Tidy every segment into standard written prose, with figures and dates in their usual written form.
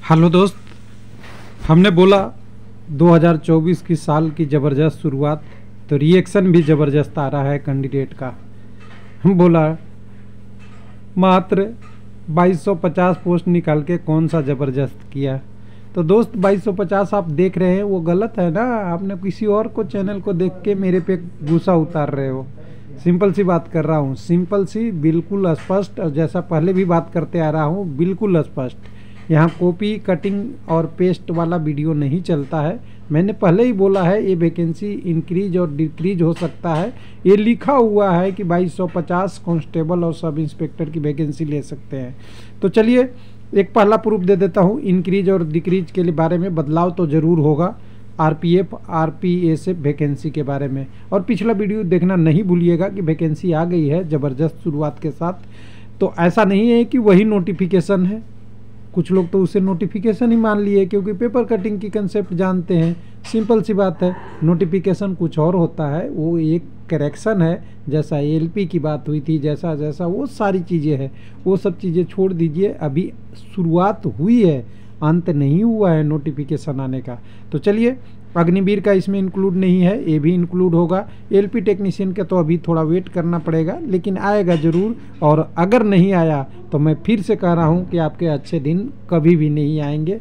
Hello दोस्त, हमने बोला 2024 की साल की ज़बरदस्त शुरुआत, तो रिएक्शन भी ज़बरदस्त आ रहा है कैंडिडेट का। हम बोला मात्र 2250 पोस्ट निकाल के कौन सा ज़बरदस्त किया। तो दोस्त 2250 आप देख रहे हैं वो गलत है ना, आपने किसी और को चैनल को देख के मेरे पे गुस्सा उतार रहे हो। सिंपल सी बात कर रहा हूँ, सिंपल सी, बिल्कुल स्पष्ट, और जैसा पहले भी बात करते आ रहा हूँ बिल्कुल स्पष्ट। यहाँ कॉपी कटिंग और पेस्ट वाला वीडियो नहीं चलता है। मैंने पहले ही बोला है ये वैकेंसी इंक्रीज और डिक्रीज हो सकता है। ये लिखा हुआ है कि 2250 कांस्टेबल और सब इंस्पेक्टर की वैकेंसी ले सकते हैं। तो चलिए एक पहला प्रूफ दे देता हूँ। इंक्रीज और डिक्रीज के लिए बारे में बदलाव तो ज़रूर होगा आरपीएफ आरपीएसएफ वैकेंसी के बारे में। और पिछला वीडियो देखना नहीं भूलिएगा कि वैकेंसी आ गई है ज़बरदस्त शुरुआत के साथ। तो ऐसा नहीं है कि वही नोटिफिकेशन है, कुछ लोग तो उसे नोटिफिकेशन ही मान लिए क्योंकि पेपर कटिंग की कंसेप्ट जानते हैं। सिंपल सी बात है, नोटिफिकेशन कुछ और होता है, वो एक करेक्शन है। जैसा एलपी की बात हुई थी, जैसा जैसा वो सारी चीज़ें हैं, वो सब चीज़ें छोड़ दीजिए। अभी शुरुआत हुई है, अंत नहीं हुआ है नोटिफिकेशन आने का। तो चलिए, अग्निवीर का इसमें इंक्लूड नहीं है, ये भी इंक्लूड होगा। एलपी टेक्नीशियन का तो अभी थोड़ा वेट करना पड़ेगा, लेकिन आएगा ज़रूर। और अगर नहीं आया तो मैं फिर से कह रहा हूँ कि आपके अच्छे दिन कभी भी नहीं आएंगे,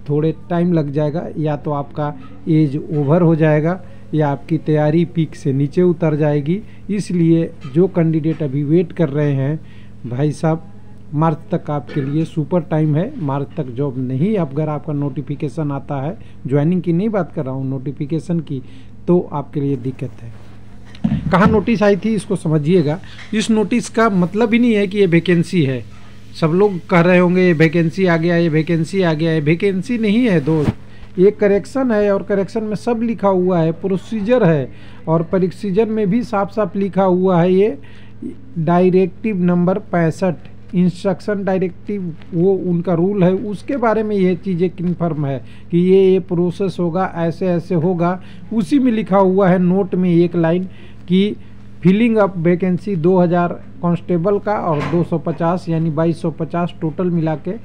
थोड़े टाइम लग जाएगा। या तो आपका एज ओवर हो जाएगा या आपकी तैयारी पीक से नीचे उतर जाएगी। इसलिए जो कैंडिडेट अभी वेट कर रहे हैं भाई साहब, मार्च तक आपके लिए सुपर टाइम है। मार्च तक जॉब नहीं, अगर आपका नोटिफिकेशन आता है, ज्वाइनिंग की नहीं बात कर रहा हूँ, नोटिफिकेशन की, तो आपके लिए दिक्कत है। कहाँ नोटिस आई थी इसको समझिएगा। इस नोटिस का मतलब ही नहीं है कि ये वैकेंसी है। सब लोग कह रहे होंगे ये वैकेंसी आ गया, ये वैकेंसी आ गया। ये वैकेंसी नहीं है दोस्त, ये करेक्शन है। और करेक्शन में सब लिखा हुआ है, प्रोसीजर है। और प्रोसीजर में भी साफ साफ लिखा हुआ है ये डायरेक्टिव नंबर 65 इंस्ट्रक्शन डायरेक्टिव, वो उनका रूल है, उसके बारे में ये चीज़ें कन्फर्म है कि ये प्रोसेस होगा, ऐसे ऐसे होगा। उसी में लिखा हुआ है नोट में एक लाइन कि फिलिंग अप वैकेंसी 2000 कांस्टेबल का और 250 यानी 2250 टोटल मिला के,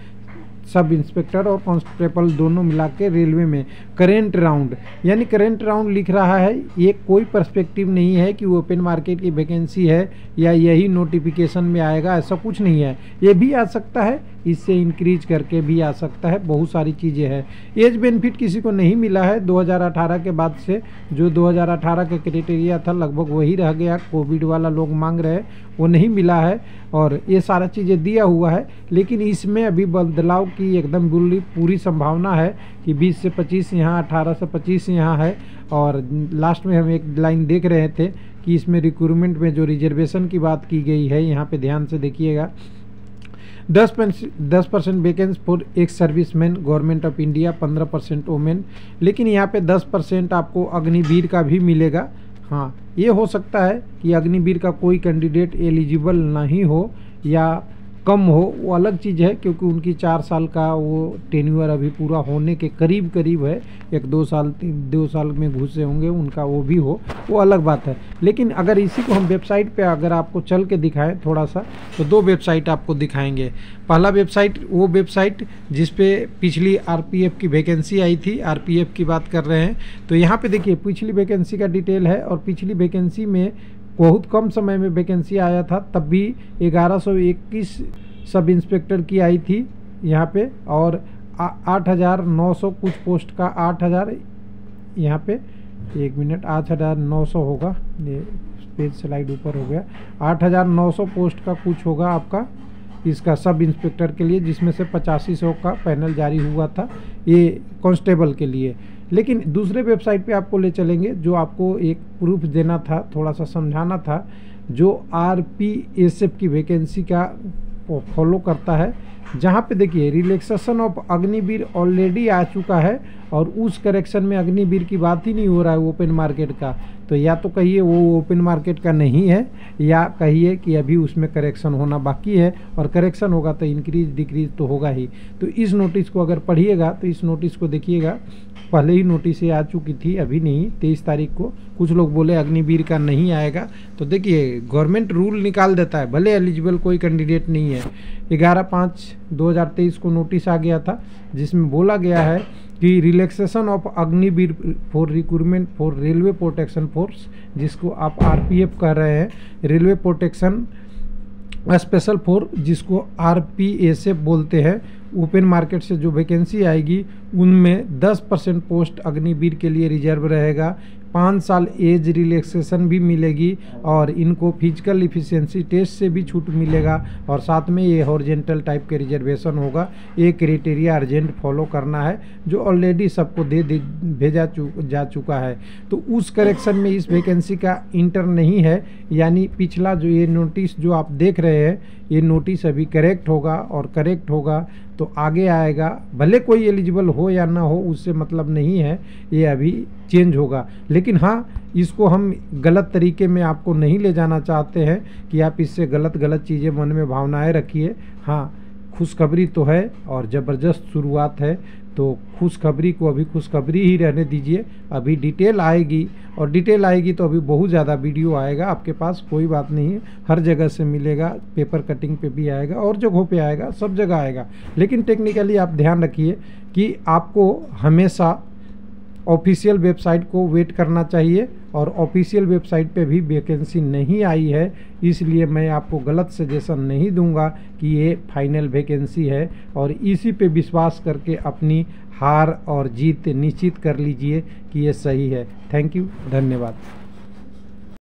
सब इंस्पेक्टर और कांस्टेबल दोनों मिला के रेलवे में करेंट राउंड, यानी करेंट राउंड लिख रहा है। ये कोई पर्सपेक्टिव नहीं है कि ओपन मार्केट की वैकेंसी है या यही नोटिफिकेशन में आएगा, ऐसा कुछ नहीं है। ये भी आ सकता है, इससे इंक्रीज करके भी आ सकता है, बहुत सारी चीज़ें हैं। एज बेनिफिट किसी को नहीं मिला है 2018 के बाद से। जो 2018 के क्राइटेरिया था लगभग वही रह गया, कोविड वाला लोग मांग रहे वो नहीं मिला है। और ये सारा चीज़ें दिया हुआ है, लेकिन इसमें अभी बदलाव की एकदम पूरी संभावना है कि 20 से 25 यहाँ, 18 से 25 यहाँ है। और लास्ट में हम एक लाइन देख रहे थे कि इसमें रिक्रूटमेंट में जो रिजर्वेशन की बात की गई है, यहाँ पे ध्यान से देखिएगा, 10% vacancy for ex serviceman government of India, 15% women. लेकिन यहाँ पे 10% आपको अग्निवीर का भी मिलेगा। हाँ, ये हो सकता है कि अग्निवीर का कोई कैंडिडेट एलिजिबल नहीं हो या कम हो, वो अलग चीज़ है, क्योंकि उनकी 4 साल का वो टेन्यूअर अभी पूरा होने के करीब है। 2 साल में घुसे होंगे उनका, वो भी हो, वो अलग बात है। लेकिन अगर इसी को हम वेबसाइट पे अगर आपको चल के दिखाएं थोड़ा सा, तो 2 वेबसाइट आपको दिखाएंगे। पहला वेबसाइट वो वेबसाइट जिस पे पिछली आरपीएफ की वैकेंसी आई थी, आरपीएफ की बात कर रहे हैं। तो यहाँ पे देखिए पिछली वैकेंसी का डिटेल है, और पिछली वैकेंसी में बहुत कम समय में वैकेंसी आया था, तब भी 1121 सब इंस्पेक्टर की आई थी यहाँ पे। और 8900 कुछ पोस्ट का, 8000 यहाँ पे, 1 मिनट, 8900 होगा, ये पेज स्लाइड ऊपर हो गया, 8900 पोस्ट का कुछ होगा आपका इसका सब इंस्पेक्टर के लिए, जिसमें से 8500 का पैनल जारी हुआ था ये कांस्टेबल के लिए। लेकिन दूसरे वेबसाइट पे आपको ले चलेंगे, जो आपको एक प्रूफ देना था, थोड़ा सा समझाना था, जो आरपीएसएफ की वैकेंसी का फॉलो करता है। जहाँ पे देखिए रिलैक्सेशन ऑफ अग्निवीर ऑलरेडी आ चुका है, और उस करेक्शन में अग्निवीर की बात ही नहीं हो रहा है ओपन मार्केट का। तो या तो कहिए वो ओपन मार्केट का नहीं है, या कहिए कि अभी उसमें करेक्शन होना बाकी है, और करेक्शन होगा तो इंक्रीज डिक्रीज तो होगा ही। तो इस नोटिस को अगर पढ़िएगा तो इस नोटिस को देखिएगा, पहले ही नोटिस आ चुकी थी, अभी नहीं, 23 तारीख को। कुछ लोग बोले अग्निवीर का नहीं आएगा, तो देखिए गवर्नमेंट रूल निकाल देता है, भले एलिजिबल कोई कैंडिडेट नहीं है। 11/5 2023 को नोटिस आ गया था, जिसमें बोला गया है कि relaxation of Agniveer for recruitment for railway protection force, जिसको आप RPF कह रहे हैं, रेलवे प्रोटेक्शन स्पेशल फोर्स जिसको RPSF बोलते हैं, ओपन मार्केट से जो वैकेंसी आएगी उनमें 10% पोस्ट अग्निवीर के लिए रिजर्व रहेगा। 5 साल एज रिलैक्सेशन भी मिलेगी और इनको फिजिकल इफिशिएंसी टेस्ट से भी छूट मिलेगा और साथ में ये हॉरिजॉन्टल टाइप के रिजर्वेशन होगा। ये क्राइटेरिया अर्जेंट फॉलो करना है जो ऑलरेडी सबको भेजा जा चुका है। तो उस करेक्शन में इस वैकेंसी का इंटर नहीं है, यानी पिछला जो ये नोटिस जो आप देख रहे हैं ये नोटिस अभी करेक्ट होगा और करेक्ट होगा तो आगे आएगा। भले कोई एलिजिबल हो या ना हो उससे मतलब नहीं है, ये अभी चेंज होगा। लेकिन हाँ, इसको हम गलत तरीके में आपको नहीं ले जाना चाहते हैं कि आप इससे गलत चीज़ें मन में भावनाएं रखिए। हाँ, खुशखबरी तो है और ज़बरदस्त शुरुआत है, तो खुशखबरी को अभी खुशखबरी ही रहने दीजिए। अभी डिटेल आएगी और डिटेल आएगी तो अभी बहुत ज़्यादा वीडियो आएगा आपके पास, कोई बात नहीं है, हर जगह से मिलेगा, पेपर कटिंग पे भी आएगा और जगहों पे आएगा, सब जगह आएगा। लेकिन टेक्निकली आप ध्यान रखिए कि आपको हमेशा ऑफिशियल वेबसाइट को वेट करना चाहिए और ऑफिशियल वेबसाइट पे भी वैकेंसी नहीं आई है, इसलिए मैं आपको गलत सजेशन नहीं दूंगा कि ये फाइनल वैकेंसी है और इसी पे विश्वास करके अपनी हार और जीत निश्चित कर लीजिए कि ये सही है। थैंक यू, धन्यवाद।